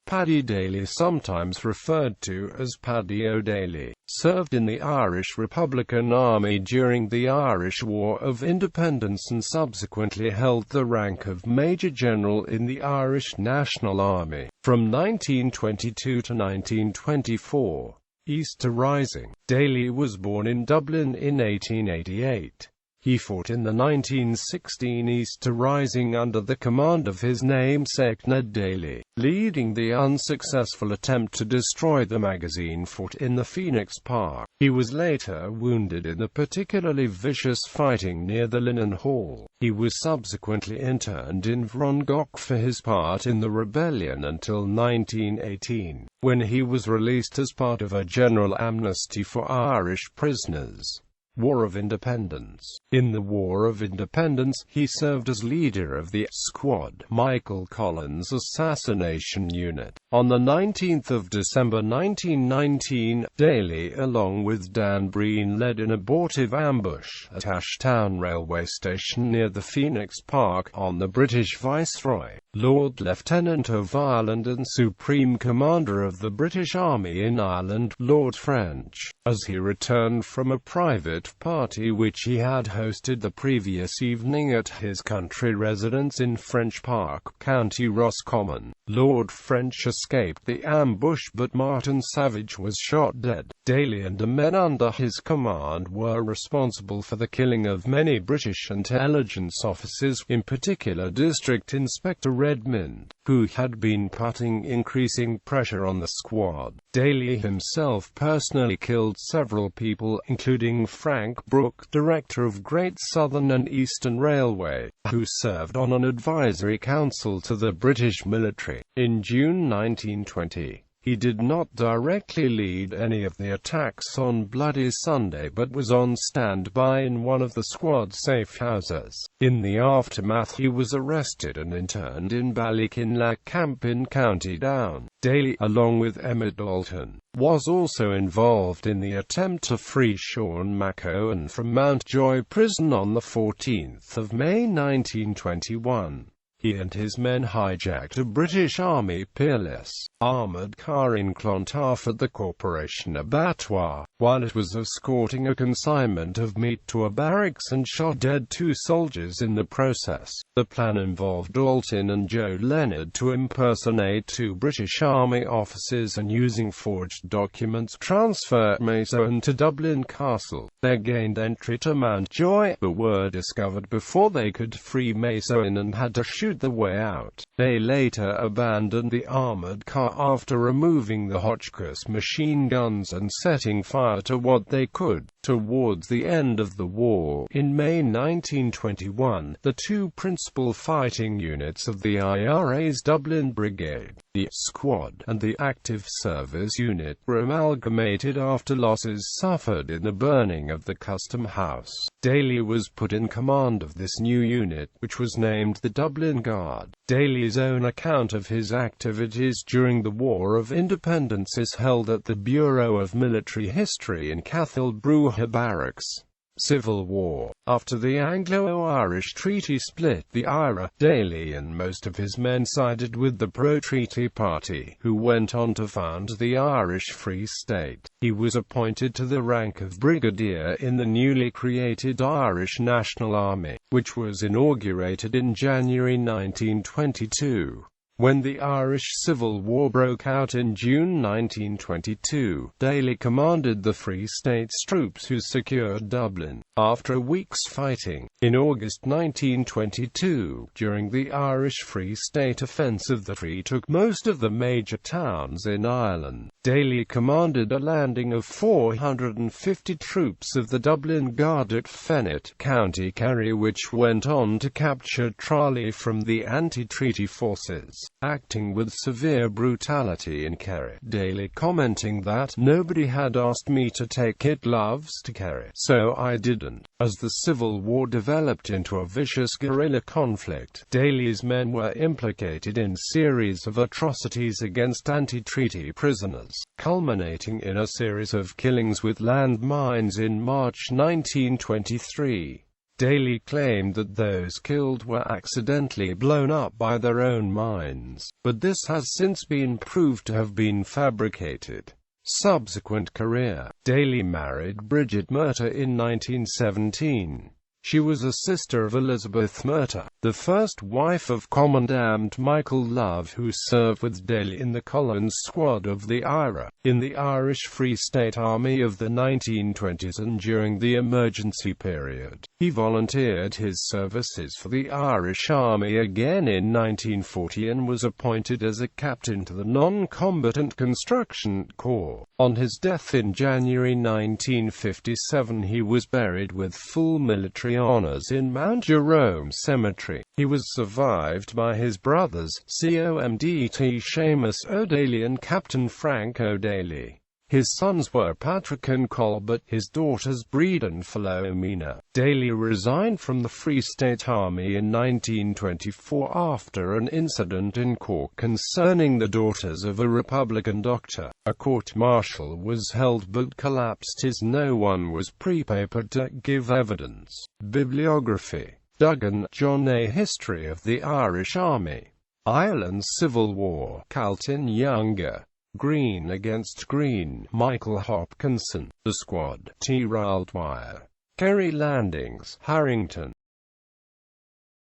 Paddy Daly, sometimes referred to as Paddy O'Daly, served in the Irish Republican Army during the Irish War of Independence and subsequently held the rank of Major General in the Irish National Army. From 1922 to 1924. Easter Rising. Daly was born in Dublin in 1888. He fought in the 1916 Easter Rising under the command of his namesake Ned Daly, leading the unsuccessful attempt to destroy the magazine fort in the Phoenix Park. He was later wounded in the particularly vicious fighting near the Linen Hall. He was subsequently interned in Wrongok for his part in the rebellion until 1918, when he was released as part of a general amnesty for Irish prisoners. War of Independence. In the War of Independence, he served as leader of the Squad, Michael Collins Assassination Unit. On the 19th of December 1919, Daly, along with Dan Breen, led an abortive ambush at Ashtown railway station near the Phoenix Park on the British Viceroy, Lord Lieutenant of Ireland and Supreme Commander of the British Army in Ireland, Lord French, as he returned from a private party which he had hosted the previous evening at his country residence in French Park, County Roscommon. Lord French escaped the ambush, but Martin Savage was shot dead. Daly and the men under his command were responsible for the killing of many British intelligence officers, in particular District Inspector Redmond, who had been putting increasing pressure on the squad. Daly himself personally killed several people, including Frank Brooke, director of Great Southern and Eastern Railway, who served on an advisory council to the British military. In June 1920, he did not directly lead any of the attacks on Bloody Sunday but was on standby in one of the squad's safe houses. In the aftermath, he was arrested and interned in Ballykinlough camp in County Down. Daly, along with Emma Dalton, was also involved in the attempt to free Sean McEwen from Mountjoy Prison on the 14th of May 1921. He and his men hijacked a British Army Peerless armoured car in Clontarf at the Corporation Abattoir, while it was escorting a consignment of meat to a barracks, and shot dead 2 soldiers in the process. The plan involved Dalton and Joe Leonard to impersonate 2 British Army officers and, using forged documents, transfer Mason to Dublin Castle. They gained entry to Mountjoy, but were discovered before they could free Mason and had to shoot the way out. They later abandoned the armoured car after removing the Hotchkiss machine guns and setting fire to what they could. Towards the end of the war, in May 1921, the 2 principal fighting units of the IRA's Dublin Brigade, the Squad, and the Active Service Unit, were amalgamated after losses suffered in the burning of the Custom House. Daly was put in command of this new unit, which was named the Dublin Guard. Daly's own account of his activities during the War of Independence is held at the Bureau of Military History in Cathalbrugha Barracks. Civil War. After the Anglo-Irish Treaty split the IRA, Daly and most of his men sided with the pro-treaty party, who went on to found the Irish Free State. He was appointed to the rank of brigadier in the newly created Irish National Army, which was inaugurated in January 1922. When the Irish Civil War broke out in June 1922, Daly commanded the Free State's troops who secured Dublin. After a week's fighting, in August 1922, during the Irish Free State offensive that retook most of the major towns in Ireland, Daly commanded a landing of 450 troops of the Dublin Guard at Fenit, County Kerry, which went on to capture Tralee from the anti-treaty forces, acting with severe brutality in Kerry. Daly commenting that, "Nobody had asked me to take kit gloves to Kerry, so I didn't." As the Civil War developed into a vicious guerrilla conflict, Daly's men were implicated in series of atrocities against anti-treaty prisoners, culminating in a series of killings with landmines in March 1923. Daly claimed that those killed were accidentally blown up by their own mines, but this has since been proved to have been fabricated. Subsequent career. Daly married Bridget Murtagh in 1917. She was a sister of Elizabeth Murtagh, the first wife of Commandant Michael Love, who served with Daly in the Collins Squad of the IRA, in the Irish Free State Army of the 1920s and during the emergency period. He volunteered his services for the Irish Army again in 1940 and was appointed as a captain to the non-combatant Construction Corps. On his death in January 1957 he was buried with full military honours in Mount Jerome Cemetery. He was survived by his brothers, Comdt Seamus O'Daly and Captain Frank O'Daly. His sons were Patrick and Colbert, his daughters Breed and Philomena. Daly resigned from the Free State Army in 1924 after an incident in Cork concerning the daughters of a Republican doctor. A court-martial was held but collapsed as no one was prepared to give evidence. Bibliography. Duggan, John. A History of the Irish Army. Ireland's Civil War. Calton Younger. Green Against Green. Michael Hopkinson. The Squad. T. Raldmeyer. Kerry Landings. Harrington.